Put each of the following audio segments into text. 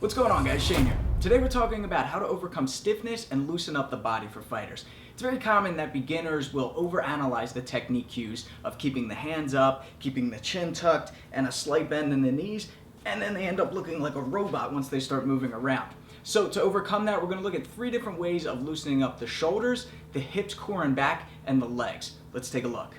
What's going on, guys? Shane here. Today we're talking about how to overcome stiffness and loosen up the body for fighters. It's very common that beginners will overanalyze the technique cues of keeping the hands up, keeping the chin tucked, and a slight bend in the knees, and then they end up looking like a robot once they start moving around. So to overcome that, we're going to look at 3 different ways of loosening up the shoulders, the hips, core, and back, and the legs. Let's take a look.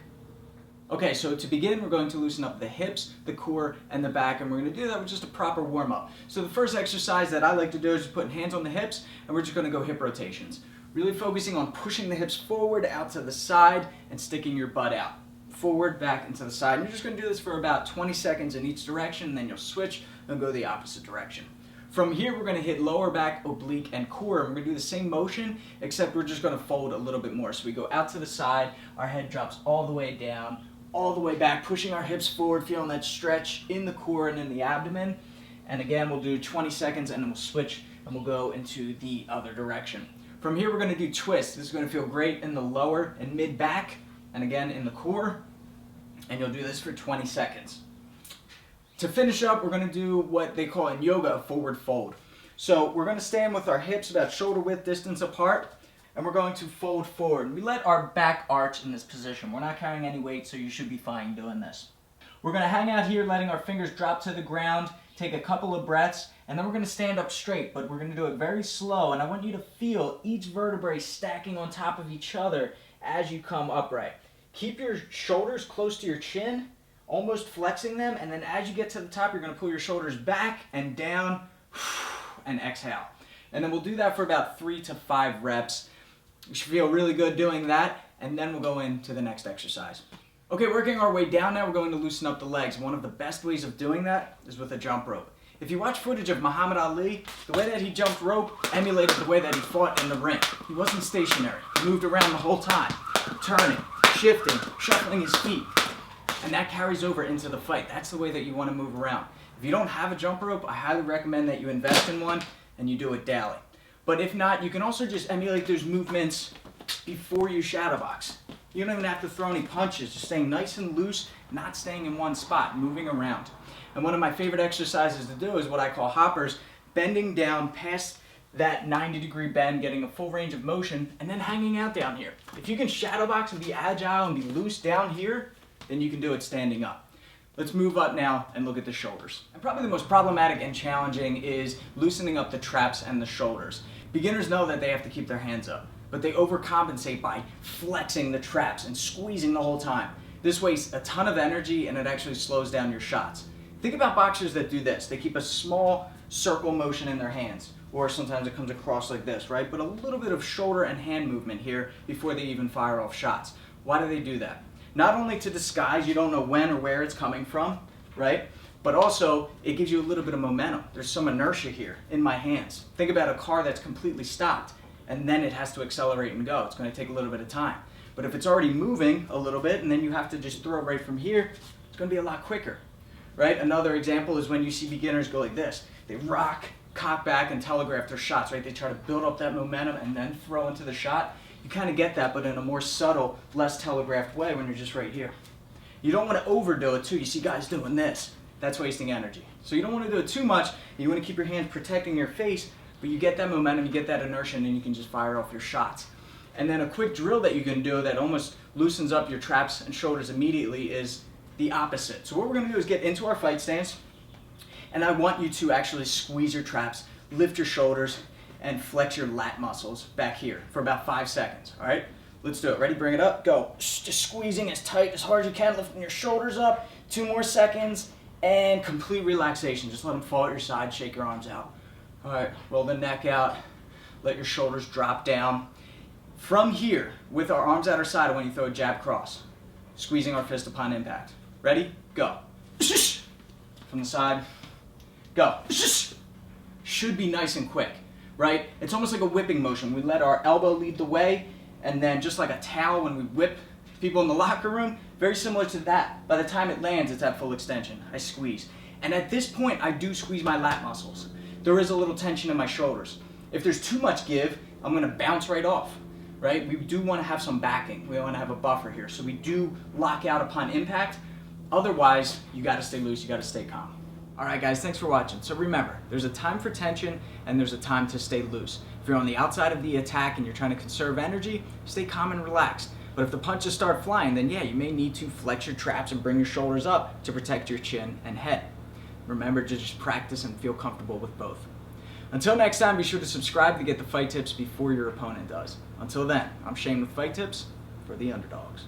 Okay, so to begin, we're going to loosen up the hips, the core, and the back, and we're going to do that with just a proper warm-up. So the first exercise that I like to do is just putting hands on the hips, and we're just going to go hip rotations. Really focusing on pushing the hips forward, out to the side, and sticking your butt out. Forward, back, and to the side. And you're just going to do this for about 20 seconds in each direction, and then you'll switch and go the opposite direction. From here, we're going to hit lower back, oblique, and core. And we're going to do the same motion, except we're just going to fold a little bit more. So we go out to the side, our head drops all the way down, all the way back, pushing our hips forward, feeling that stretch in the core and in the abdomen. And again, we'll do 20 seconds and then we'll switch and we'll go into the other direction. From here, we're going to do twists. This is going to feel great in the lower and mid back and again in the core. And you'll do this for 20 seconds. To finish up, we're going to do what they call in yoga a forward fold. So we're going to stand with our hips about shoulder width distance apart. And we're going to fold forward. We let our back arch in this position. We're not carrying any weight, so you should be fine doing this. We're going to hang out here, letting our fingers drop to the ground, take a couple of breaths, and then we're going to stand up straight, but we're going to do it very slow, and I want you to feel each vertebrae stacking on top of each other as you come upright. Keep your shoulders close to your chin, almost flexing them, and then as you get to the top, you're going to pull your shoulders back and down, and exhale. And then we'll do that for about 3 to 5 reps. We should feel really good doing that, and then we'll go into the next exercise. Okay, working our way down now, we're going to loosen up the legs. One of the best ways of doing that is with a jump rope. If you watch footage of Muhammad Ali, the way that he jumped rope emulated the way that he fought in the ring. He wasn't stationary. He moved around the whole time, turning, shifting, shuffling his feet. And that carries over into the fight. That's the way that you want to move around. If you don't have a jump rope, I highly recommend that you invest in one and you do it daily. But if not, you can also just emulate those movements before you shadow box. You don't even have to throw any punches, just staying nice and loose, not staying in one spot, moving around. And one of my favorite exercises to do is what I call hoppers, bending down past that 90-degree bend, getting a full range of motion, and then hanging out down here. If you can shadow box and be agile and be loose down here, then you can do it standing up. Let's move up now and look at the shoulders. And probably the most problematic and challenging is loosening up the traps and the shoulders. Beginners know that they have to keep their hands up, but they overcompensate by flexing the traps and squeezing the whole time. This wastes a ton of energy and it actually slows down your shots. Think about boxers that do this. They keep a small circle motion in their hands, or sometimes it comes across like this, right? But a little bit of shoulder and hand movement here before they even fire off shots. Why do they do that? Not only to disguise, you don't know when or where it's coming from, right? But also, it gives you a little bit of momentum. There's some inertia here in my hands. Think about a car that's completely stopped, and then it has to accelerate and go. It's going to take a little bit of time. But if it's already moving a little bit, and then you have to just throw right from here, it's going to be a lot quicker, right? Another example is when you see beginners go like this. They rock, cock back, and telegraph their shots, right? They try to build up that momentum and then throw into the shot. You kind of get that, but in a more subtle, less telegraphed way when you're just right here. You don't want to overdo it too. You see guys doing this. That's wasting energy. So you don't want to do it too much. You want to keep your hands protecting your face, but you get that momentum, you get that inertia, and then you can just fire off your shots. And then a quick drill that you can do that almost loosens up your traps and shoulders immediately is the opposite. So what we're going to do is get into our fight stance, and I want you to actually squeeze your traps, lift your shoulders, and flex your lat muscles back here for about 5 seconds, all right? Let's do it. Ready? Bring it up. Go. Just squeezing as tight, as hard as you can, lifting your shoulders up. 2 more seconds, and complete relaxation. Just let them fall at your side, shake your arms out. All right, roll the neck out, let your shoulders drop down. From here, with our arms at our side, I want you to throw a jab cross, squeezing our fist upon impact. Ready? Go. From the side, go. Should be nice and quick, right? It's almost like a whipping motion. We let our elbow lead the way, and then just like a towel when we whip people in the locker room, very similar to that. By the time it lands, it's at full extension. I squeeze. And at this point, I do squeeze my lat muscles. There is a little tension in my shoulders. If there's too much give, I'm gonna bounce right off, right? We do wanna have some backing. We wanna have a buffer here. So we do lock out upon impact. Otherwise, you gotta stay loose, you gotta stay calm. Alright guys, thanks for watching. So remember, there's a time for tension and there's a time to stay loose. If you're on the outside of the attack and you're trying to conserve energy, stay calm and relaxed. But if the punches start flying, then yeah, you may need to flex your traps and bring your shoulders up to protect your chin and head. Remember to just practice and feel comfortable with both. Until next time, be sure to subscribe to get the fight tips before your opponent does. Until then, I'm Shane with Fight Tips for the Underdogs.